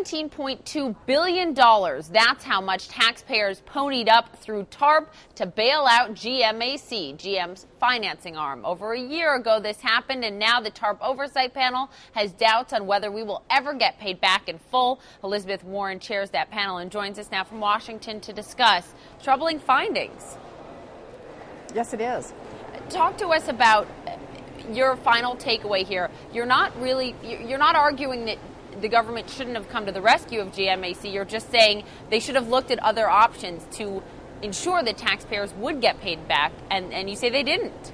$17.2 billion. That's how much taxpayers ponied up through TARP to bail out GMAC, GM's financing arm. Over a year ago this happened, and now the TARP Oversight Panel has doubts on whether we will ever get paid back in full. Elizabeth Warren chairs that panel and joins us now from Washington to discuss troubling findings. Yes, it is. Talk to us about your final takeaway here. You're not arguing that the government shouldn't have come to the rescue of GMAC. You're just saying they should have looked at other options to ensure that taxpayers would get paid back, and you say they didn't.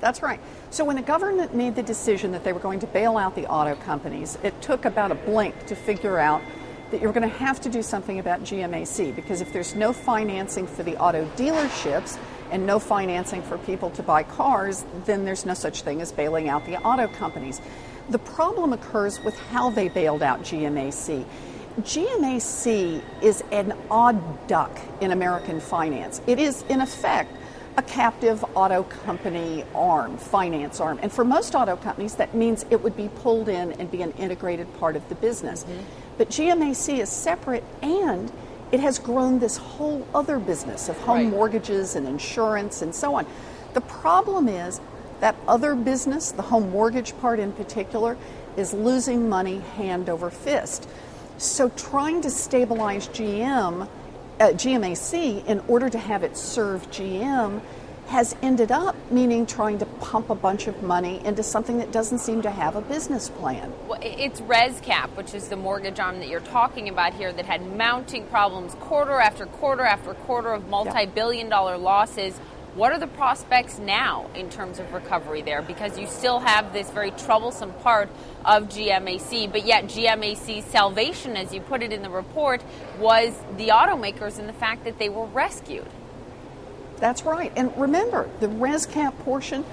That's right. So when the government made the decision that they were going to bail out the auto companies, it took about a blink to figure out that you're going to have to do something about GMAC, because if there's no financing for the auto dealerships and no financing for people to buy cars, then there's no such thing as bailing out the auto companies. The problem occurs with how they bailed out GMAC. GMAC is an odd duck in American finance. It is, in effect, a captive auto company arm, finance arm. And for most auto companies, that means it would be pulled in and be an integrated part of the business. Mm-hmm. But GMAC is separate, and it has grown this whole other business of home mortgages and insurance and so on. The problem is that other business, the home mortgage part in particular, is losing money hand over fist. So trying to stabilize GMAC in order to have it serve GM has ended up meaning trying to pump a bunch of money into something that doesn't seem to have a business plan. Well, it's ResCap, which is the mortgage arm that you're talking about here, that had mounting problems quarter after quarter after quarter of multi-billion-dollar losses. What are the prospects now in terms of recovery there? Because you still have this very troublesome part of GMAC, but yet GMAC's salvation, as you put it in the report, was the automakers and the fact that they were rescued. That's right. And remember, the ResCap portion,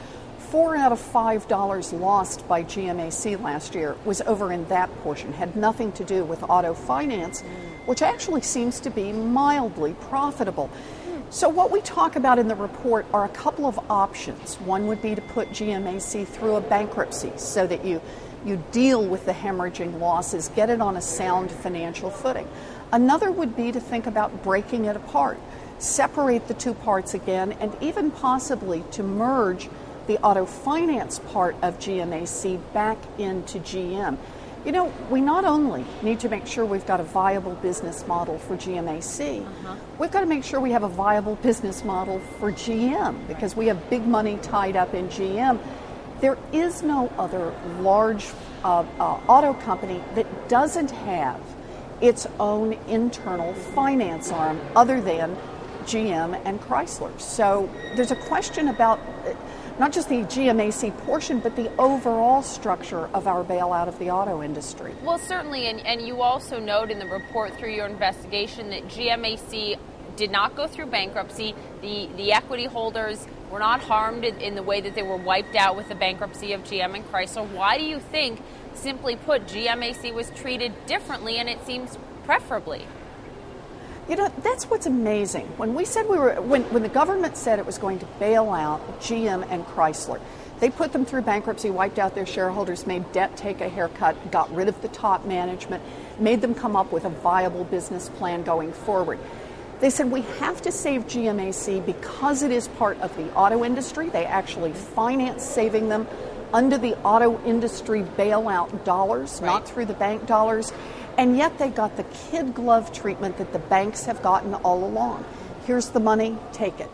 $4 out of $5 lost by GMAC last year was over in that portion, had nothing to do with auto finance, which actually seems to be mildly profitable. So what we talk about in the report are a couple of options. One would be to put GMAC through a bankruptcy so that you deal with the hemorrhaging losses, get it on a sound financial footing. Another would be to think about breaking it apart, separate the two parts again, and even possibly to merge the auto finance part of GMAC back into GM. You know, we not only need to make sure we've got a viable business model for GMAC, we've got to make sure we have a viable business model for GM, because we have big money tied up in GM. There is no other large auto company that doesn't have its own internal finance arm other than GM and Chrysler. So there's a question about not just the GMAC portion, but the overall structure of our bailout of the auto industry. Well, certainly, and you also note in the report through your investigation that GMAC did not go through bankruptcy. The equity holders were not harmed in the way that they were wiped out with the bankruptcy of GM and Chrysler. Why do you think, simply put, GMAC was treated differently, and it seems preferably? You know, that's what's amazing. When we said when the government said it was going to bail out GM and Chrysler, they put them through bankruptcy, wiped out their shareholders, made debt take a haircut, got rid of the top management, made them come up with a viable business plan going forward. They said we have to save GMAC because it is part of the auto industry. They actually finance saving them under the auto industry bailout dollars, not through the bank dollars. And yet they got the kid glove treatment that the banks have gotten all along. Here's the money, take it.